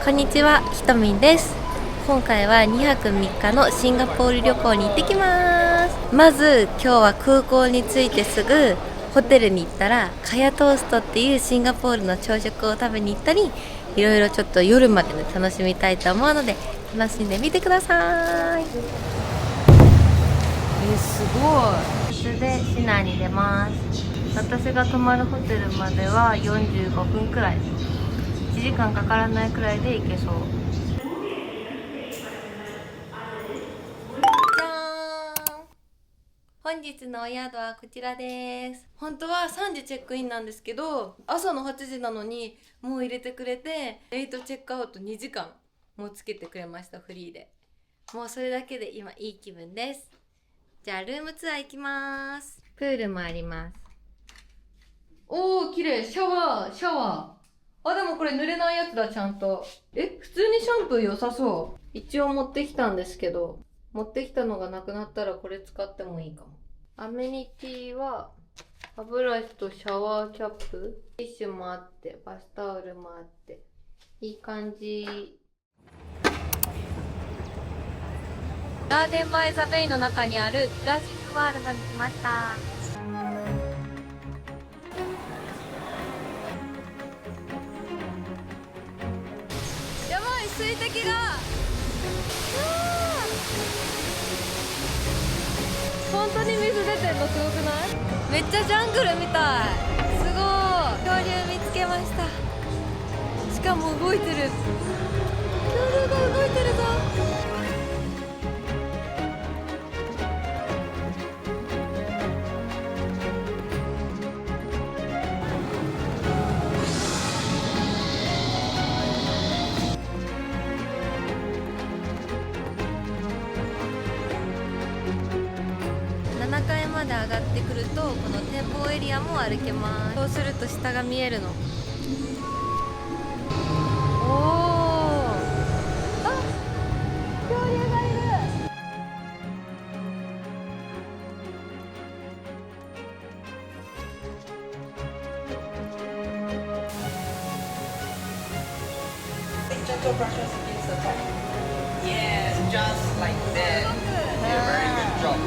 こんにちは、ひとみんです。今回は2泊3日のシンガポール旅行に行ってきます。まず今日は空港に着いてすぐホテルに行ったらカヤトーストっていうシンガポールの朝食を食べに行ったり、いろいろちょっと夜までね楽しみたいと思うので楽しんでみてください。すごい。バスで市内に出ます。私が泊まるホテルまでは45分くらい、1時間かからないくらいで行けそう。じゃーん、本日のお宿はこちらです。本当は3時チェックインなんですけど、朝の8時なのにもう入れてくれて、8チェックアウト2時間もつけてくれました、フリーで。もうそれだけで今いい気分です。じゃあルームツアー行きます。プールもあります。おー、綺麗。シャワー。あ、でもこれ濡れないやつだ、ちゃんと。普通にシャンプー良さそう。一応持ってきたんですけど、持ってきたのがなくなったらこれ使ってもいいかも。アメニティは歯ブラシとシャワーキャップ、ティッシュもあって、バスタオルもあって、いい感じ。ガーデンバイザベイの中にあるジュラシックワールドに来ました。やばい、水滴が本当に水出てんのすごくない？めっちゃジャングルみたい。すごい。恐竜見つけました。しかも動いてる。恐竜が動いてるぞ。7階まで上がってくるとこの展望エリアも歩けます。そうすると下が見えるの。おお、あ、恐竜がいる。Gentle brushes against the top. Yes, just like that. Yeah, very good job.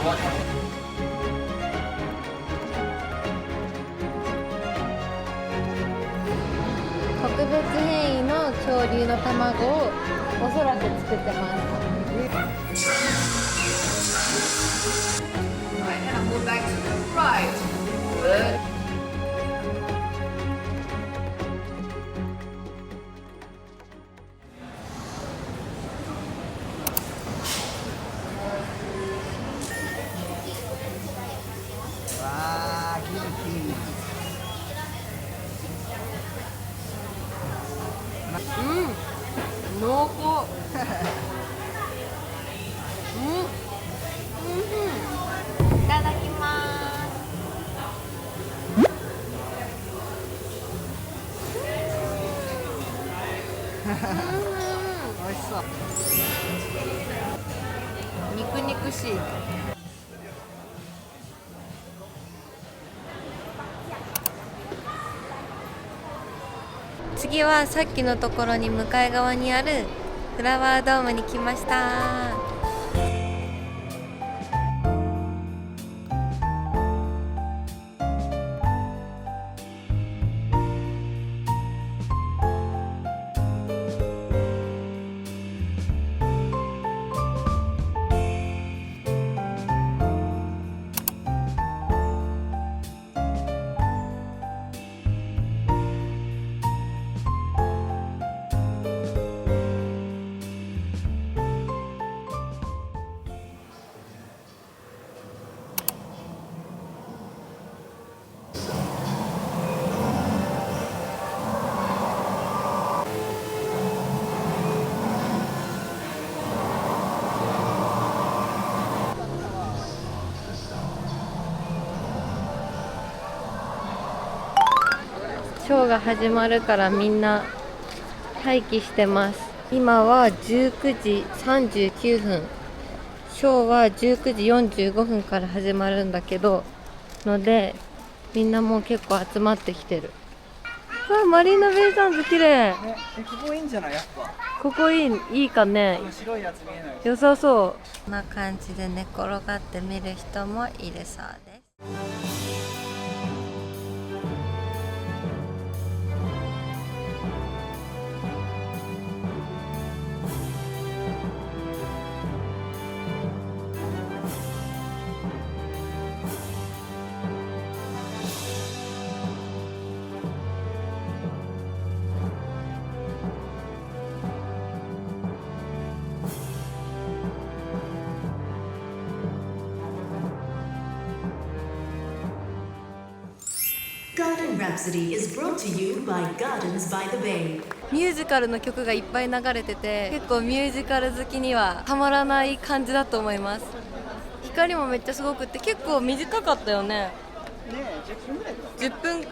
Watch. 特別変異の恐竜の卵をおそらく作ってます。Right, and I'll move back to the right. Good. わー、キンキン。濃厚。いただきます。美味しそう。肉肉しい。次はさっきのところに向かい側にあるフラワードームに来ました。ショーが始まるからみんな待機してます。今は19時39分。ショーは19時45分から始まるんだけど、のでみんなもう結構集まってきてる。ふわ、マリーナベイサンズ綺麗。ね、ここいいんじゃないやっぱ。ここいいかね。白いやつ見えない。良さそう。こんな感じで寝転がって見る人もいるそうです。Garden Rhapsody is brought to you by Gardens by the Bay. ミュージカルの曲がいっぱい流れてて、結構ミュージカル好きにはたまらない感じだと思います。光もめっちゃすごくって結構短かったよね。ねえ、10分ぐらいか。10分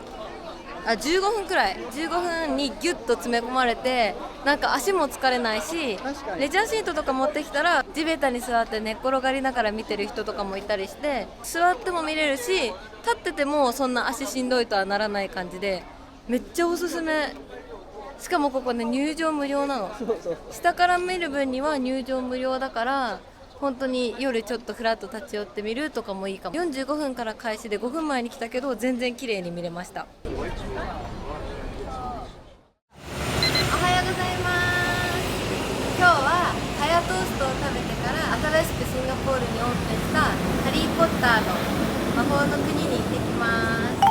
15分くらい、15分にギュッと詰め込まれて、なんか足も疲れないし、確かにレジャーシートとか持ってきたら地べたに座って寝っ転がりながら見てる人とかもいたりして、座っても見れるし立っててもそんな足しんどいとはならない感じで、めっちゃおすすめ。しかもここね、入場無料なの。そうそう。下から見る分には入場無料だから、本当に夜ちょっとフラッと立ち寄ってみるとかもいいかも。45分から開始で5分前に来たけど全然綺麗に見れました。おはようございます。今日はカヤトーストを食べてから新しくシンガポールにオープンしたハリー・ポッターの魔法の国に行ってきます。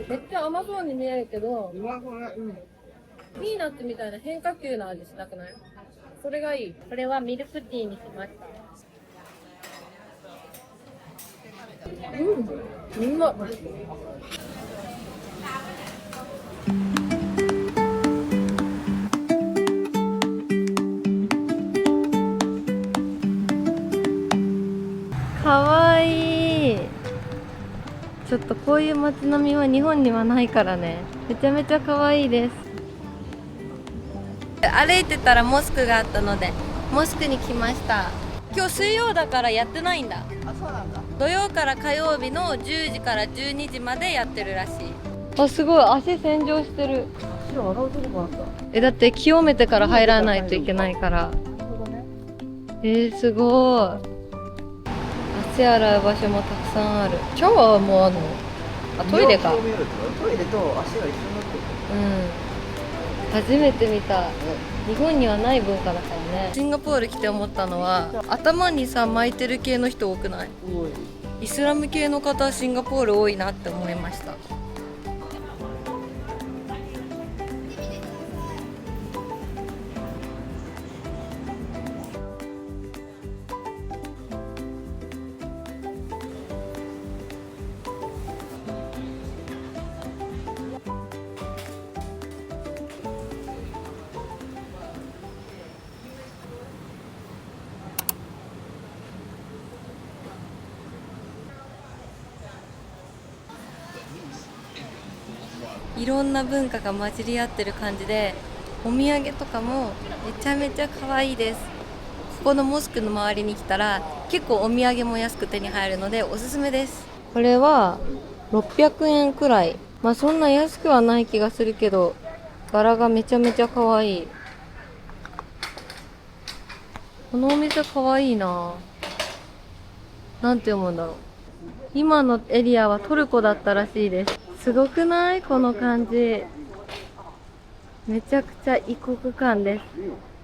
めっちゃ甘そうに見えるけど、ピーナッツみたいな変化球の味しなくない？それがいい。これはミルクティーにしました。うまっ。かわいい。ちょっとこういう街並みは日本にはないからね、めちゃめちゃ可愛いです。歩いてたらモスクがあったのでモスクに来ました。今日水曜だからやってないんだ。あ、そうなんだ。土曜から火曜日の10時から12時までやってるらしい。あ、すごい、足洗浄してる。足を洗うとこがあった。だって清めてから入らないといけないから。すごい。足洗う場所もたくさんある。シャワーもあるの？あ、トイレか。トイレと足が一緒になってる。初めて見た。日本にはない文化だからね。シンガポール来て思ったのは、頭にさ巻いてる系の人多くない？イスラム系の方シンガポール多いなって思いました。いろんな文化が混じり合ってる感じで、お土産とかもめちゃめちゃ可愛いです。ここのモスクの周りに来たら結構お土産も安く手に入るのでおすすめです。これは600円くらい。まあそんな安くはない気がするけど、柄がめちゃめちゃ可愛い。このお店可愛いな。なんて読むんだろう。今のエリアはトルコだったらしいです。すごくない？この感じ。めちゃくちゃ異国感です。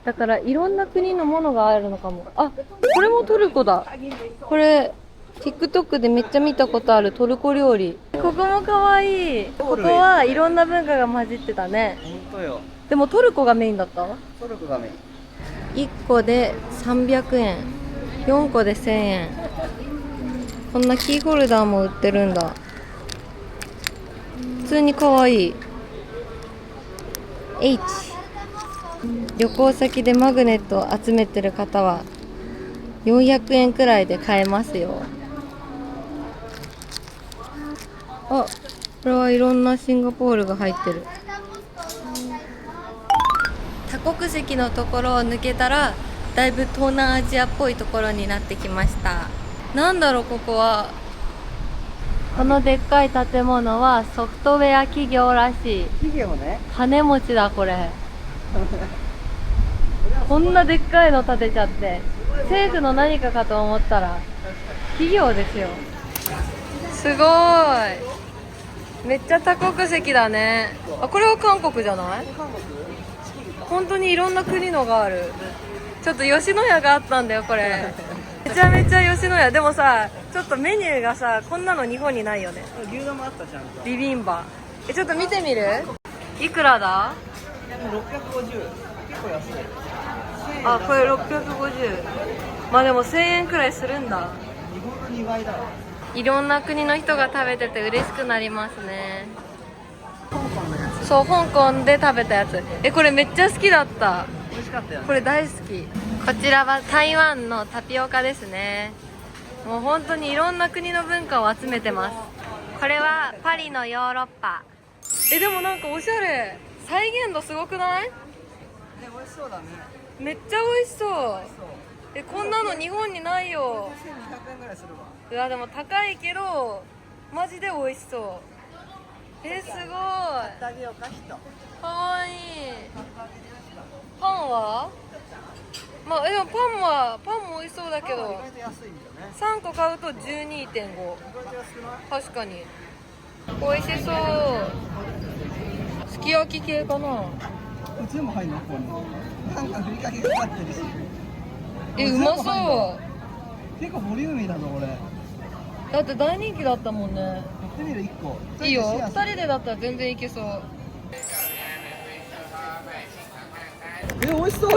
だからいろんな国のものがあるのかも。あ、これもトルコだ。これ TikTok でめっちゃ見たことあるトルコ料理。ここも可愛い。ここはいろんな文化が混じってたね。本当よ。でもトルコがメインだった？トルコがメイン。1個で300円、4個で1000円。こんなキーホルダーも売ってるんだ。普通に可愛い。H。旅行先でマグネットを集めてる方は400円くらいで買えますよ。あ、これはいろんなシンガポールが入ってる。多国籍のところを抜けたらだいぶ東南アジアっぽいところになってきました。なんだろうここは。このでっかい建物はソフトウェア企業らしい。企業ね。金持ちだこれ。こんなでっかいの建てちゃって、政府の何かかと思ったら企業ですよ。すごーい、めっちゃ多国籍だね。あ、これは韓国じゃない？本当にいろんな国のがある。ちょっと吉野家があったんだよこれ。めちゃめちゃ吉野家。でもさ、ちょっとメニューがさ、こんなの日本にないよね。牛丼もあったじゃんと。ビビンバ。ちょっと見てみる？いくらだ？650。結構安い。あ、これ650。まあでも1000円くらいするんだ。日本の2倍だわ。いろんな国の人が食べてて嬉しくなりますね。香港のやつ。そう、香港で食べたやつ。これめっちゃ好きだった。美味しかったよね。これ大好き。こちらは台湾のタピオカですね。もう本当にいろんな国の文化を集めてます。これはパリのヨーロッパ。でもなんかおしゃれ。再現度すごくない？美味しそうだね。めっちゃ美味しそう。こんなの日本にないよ。1200円ぐらいするわ。うわ、でも高いけどマジで美味しそう。すごい。買ってあげようか人。かわいい。パンは？まあでもパンも美味しそうだけど、意外と安いんだよね。3個買うと12.5。意外と安くない？確かに美味しそう。すき焼き系かな。これ全部入んのここに。なんかふりかけがかかってるし。うまそ結構ボリューミーだぞこれ。やう。だって大人気だったもんね。ってみる1個。いいよ、2人でだったら全然いけそう。美味しそう。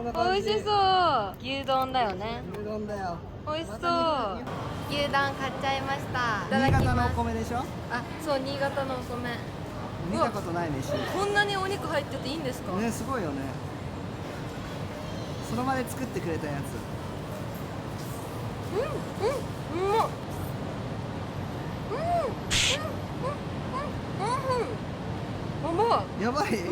美味しそう。牛丼だよね。牛丼だよ。美味しそう。牛丼買っちゃいました。いただき新潟のおます。米でしょ。あ、そう、新潟のお米。見たことないねし。こんなにお肉入ってていいんですか？ね、すごいよね。その場で作ってくれたやつ。うまっ。甘い。やばい。美味しい。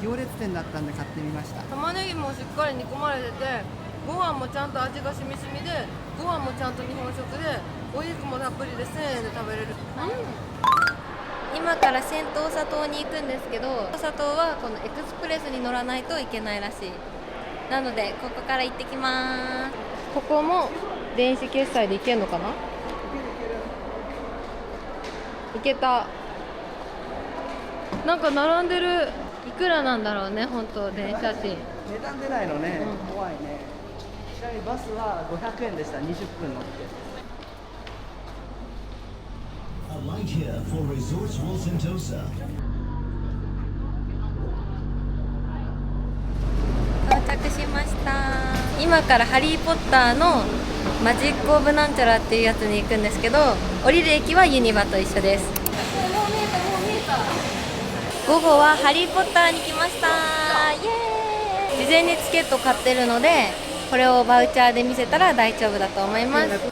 行列店だったんで買ってみました。玉ねぎもしっかり煮込まれてて、ご飯もちゃんと味がしみしみで、ご飯もちゃんと日本食で、お肉もたっぷりで1000円で食べれる。今からセントーサ島に行くんですけど、トーサ島はこのエクスプレスに乗らないといけないらしい。なのでここから行ってきます。ここも電子決済で行けるのかな？行けた。なんか並んでる。いくらなんだろうね、本当電車賃。値段出ないのね、うん、怖いね。ちなみにバスは500円でした。20分乗って。A light here for Resorts World Sentosa. 到着しました。今からハリーポッターのマジックオブなんちゃらっていうやつに行くんですけど、降りる駅はユニバと一緒です。午後はハリーポッターに来ました。イエーイ。事前にチケット買ってるので、これをバウチャーで見せたら大丈夫だと思います。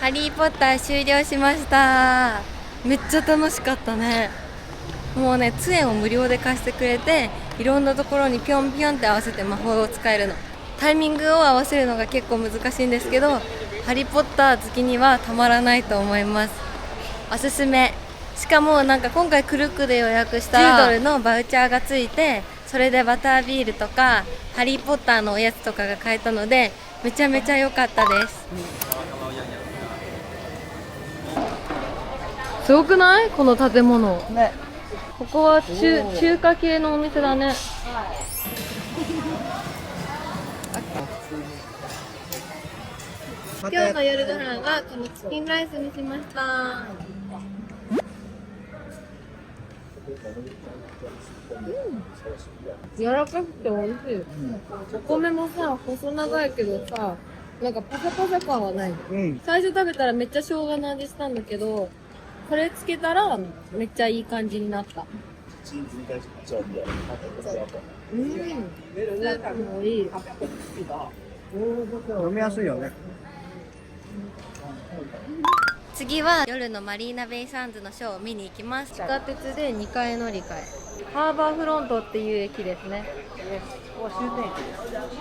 ハリーポッター終了しました。めっちゃ楽しかったね。もうね、杖を無料で貸してくれて、いろんなところにピョンピョンって合わせて魔法を使えるの。タイミングを合わせるのが結構難しいんですけど、ハリーポッター好きにはたまらないと思います。おすすめ。しかもなんか今回クルックで予約したら10ドルのバウチャーがついて、それでバタービールとかハリーポッターのおやつとかが買えたので、めちゃめちゃ良かったです。すごくない？この建物ね。ここは中華系のお店だね。今日の夜ご飯はこのチキンライスにしました。柔らかくて美味しい。お米もさ、細長いけどさ、なんかパサパサ感はない。最初食べたらめっちゃ生姜の味したんだけど、これつけたらめっちゃいい感じになった。スープもいい。飲みやすいよね。次は夜のマリーナベイサンズのショーを見に行きます。地下鉄で2階乗り換え、ハーバーフロントっていう駅ですね。ここは終点駅です。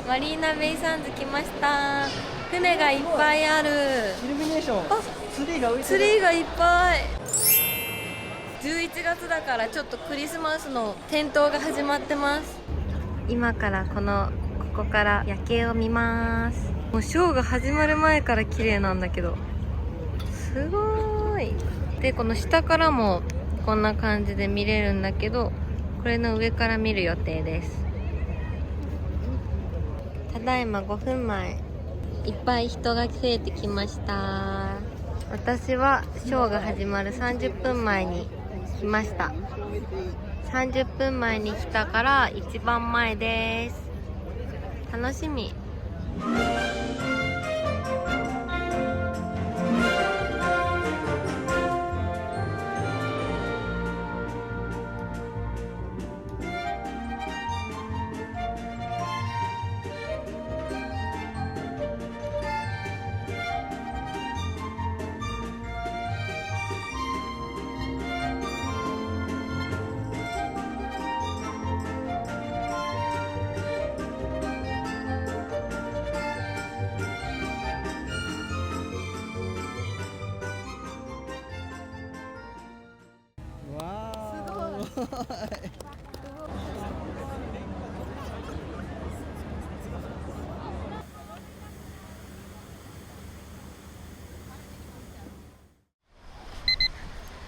マリーナベイサンズ来ました。船がいっぱいある。イルミネーション、ツリーが浮いてる。ツリーがいっぱい。11月だからちょっとクリスマスの点灯が始まってます。今からここから夜景を見ます。もうショーが始まる前から綺麗なんだけど、すごーい。でこの下からもこんな感じで見れるんだけど、これの上から見る予定です。ただいま5分前。いっぱい人が増えてきました。私はショーが始まる30分前に来ました。30分前に来たから一番前です。楽しみ。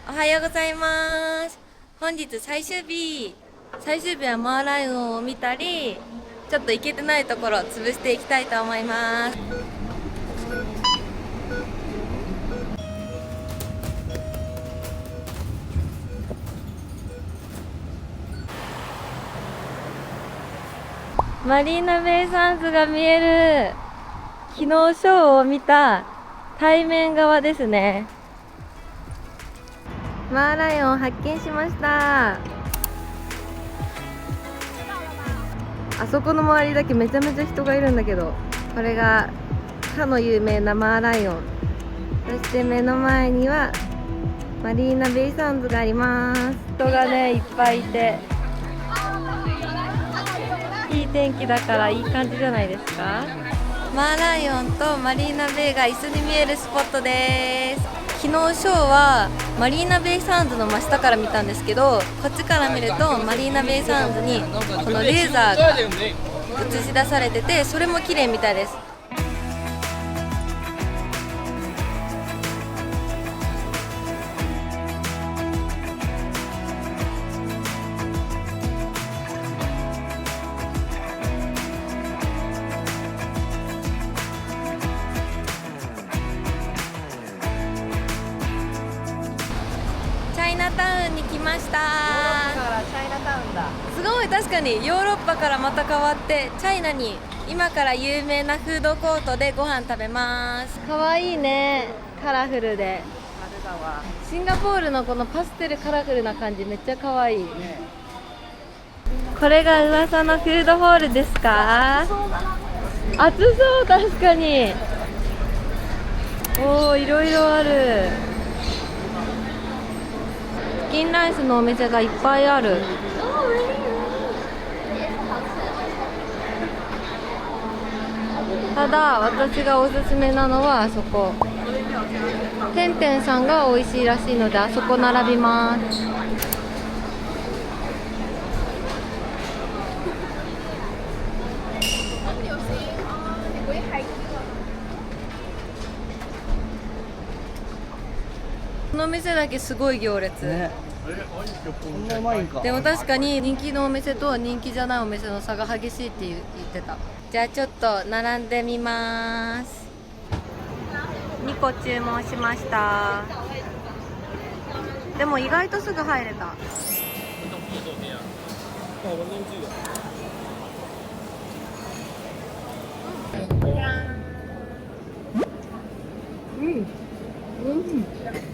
おはようございます。本日最終日はマーライオンを見たり、ちょっと行けてないところを潰していきたいと思います。マリーナベイサンズが見える。昨日ショーを見た対面側ですね。マーライオンを発見しました。あそこの周りだけめちゃめちゃ人がいるんだけど、これがかの有名なマーライオン。そして目の前にはマリーナベイサンズがあります。人がねいっぱいいて、いい天気だからいい感じじゃないですか。マーライオンとマリーナベイが一緒に見えるスポットです。昨日ショーはマリーナベイサンズの真下から見たんですけど、こっちから見るとマリーナベイサンズにこのレーザーが映し出されてて、それも綺麗みたいです。チャイナタウンに来ました。チャイナタウンだ。すごい、確かにヨーロッパからまた変わってチャイナに。今から有名なフードコートでご飯食べます。かわいいね、カラフルで。わ。シンガポールのこのパステルカラフルな感じめっちゃ可愛い。ね。これが噂のフードホールですか？暑そう確かに。おお、いろいろある。チキンライスのお店がいっぱいある。ただ私がおすすめなのはあそこ。てんてんさんが美味しいらしいのであそこ並びます。この店だけすごい行列、ね。こんなうまいんか。でも確かに人気のお店と人気じゃないお店の差が激しいって言ってた。じゃあちょっと並んでみます。2個注文しました。でも意外とすぐ入れた。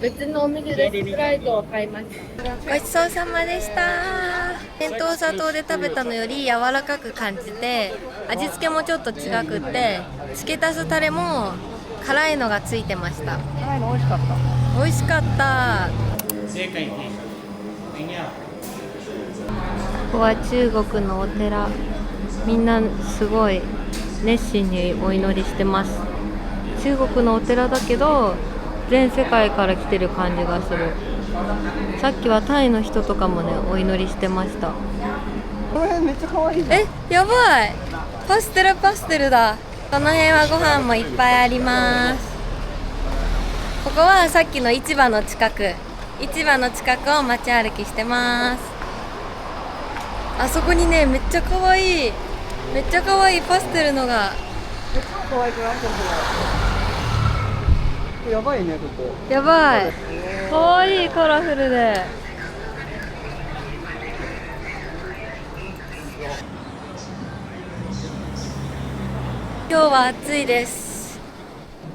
別のお店でスプライトを買いました。ごちそうさまでした。弁当砂糖で食べたのより柔らかく感じて、味付けもちょっと違くって付け足すタレも辛いのがついてました。辛いの美味しかった。美味しかった。ここは中国のお寺。みんなすごい熱心にお祈りしてます。中国のお寺だけど全世界から来てる感じがする。さっきはタイの人とかもねお祈りしてました。この辺めっちゃ可愛いじゃん。え、やばい、パステルパステルだ。この辺はご飯もいっぱいあります。ここはさっきの市場の近くを街歩きしてます。あそこにねめっちゃ可愛いパステルのが。可愛くない？やばいね、ここ。やばい、可愛いカラフルで。今日は暑いです。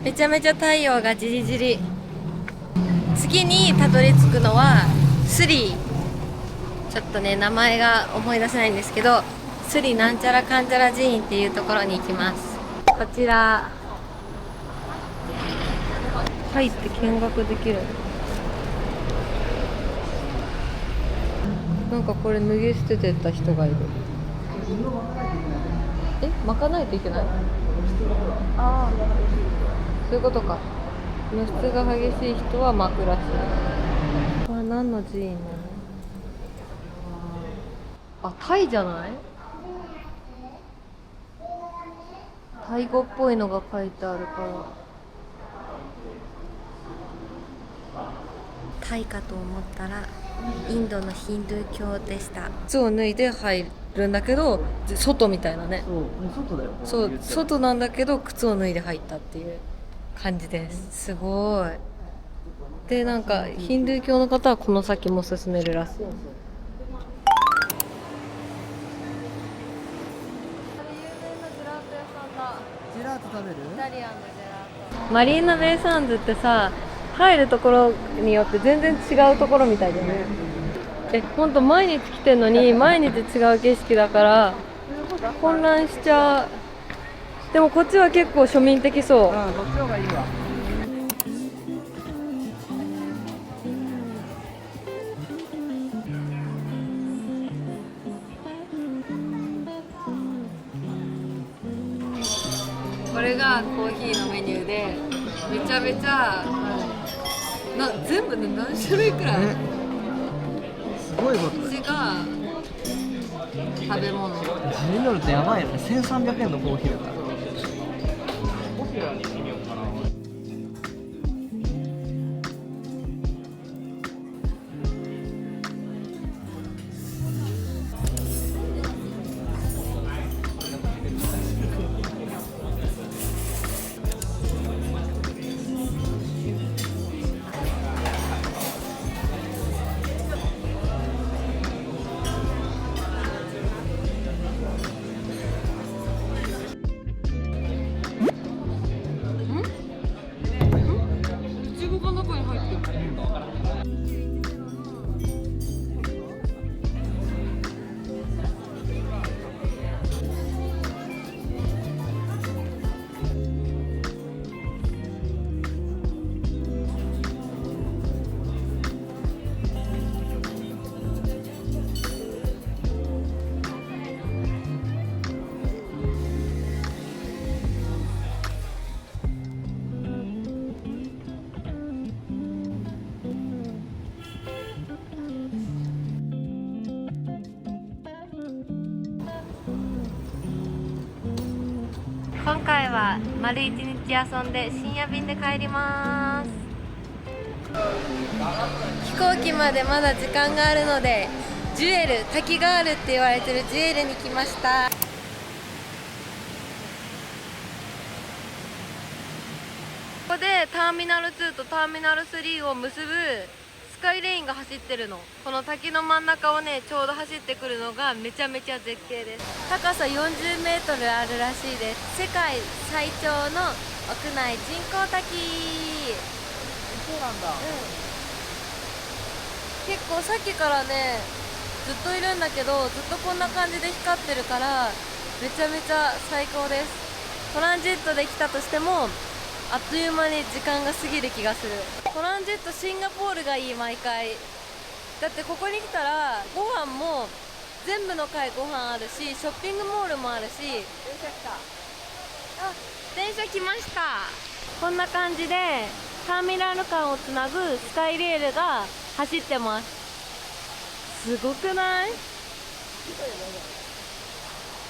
めちゃめちゃ太陽がじりじり。次にたどり着くのはスリー、ちょっとね名前が思い出せないんですけど、スリなんちゃらかんちゃら寺院っていうところに行きます。こちら入って見学できる。なんかこれ脱ぎ捨ててた人がいる。え、巻かないといけない？ああ、そういうことか。露出が激しい人は巻くらしい。これ何の寺院なの？あ、タイじゃない？タイ語っぽいのが書いてあるから。タイかと思ったらインドのヒンドゥー教でした。靴を脱いで入るんだけど外みたいなね。そう、外だよ。そう、外なんだけど靴を脱いで入ったっていう感じです。すごい。でなんかヒンドゥー教の方はこの先も進めるらしい。ジェラート食べる？マリーナベイサンズってさ、入るところによって全然違うところみたいだよね。ほんと毎日来てんのに毎日違う景色だから混乱しちゃう。でもこっちは結構庶民的そう。こっちの方がいいわ。これがコーヒーのメニューでめちゃめちゃ全部で何種類くらい？すごいことだよ。味が食べ物。10ドルってやばいよね。1300円のコーヒーだから。今回は丸一日遊んで深夜便で帰ります。飛行機までまだ時間があるので、ジュエル、滝があるって言われてるジュエルに来ました。ここでターミナル2とターミナル3を結ぶスカイレインが走ってるの。この滝の真ん中をねちょうど走ってくるのがめちゃめちゃ絶景です。高さ40メートルあるらしいです。世界最長の屋内人工滝。そうなんだ。結構さっきからねずっといるんだけど、ずっとこんな感じで光ってるからめちゃめちゃ最高です。トランジットで来たとしてもあっという間に時間が過ぎる気がする。トランジットシンガポールがいい。毎回だってここに来たらご飯も全部の階ご飯あるし、ショッピングモールもあるし。電車来た。あ、電車来ました。こんな感じでターミナル間をつなぐスカイレールが走ってます。すごくない？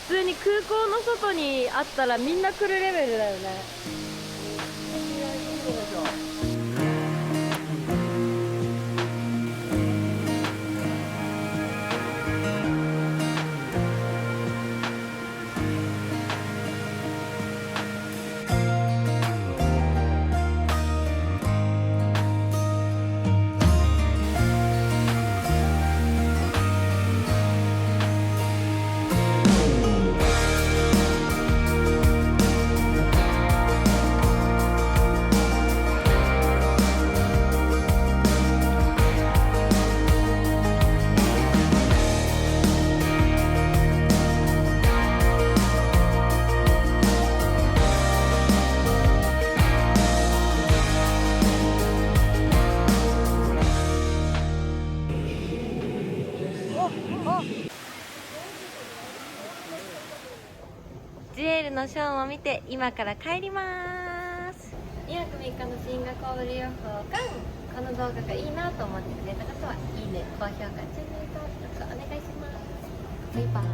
普通に空港の外にあったらみんな来るレベルだよね。ジュエルのショーを見て今から帰ります。2泊3日のシンガポール旅行間、この動画がいいなと思ってくれた方はいいね、高評価、チャンネル登録お願いします。バイバイ。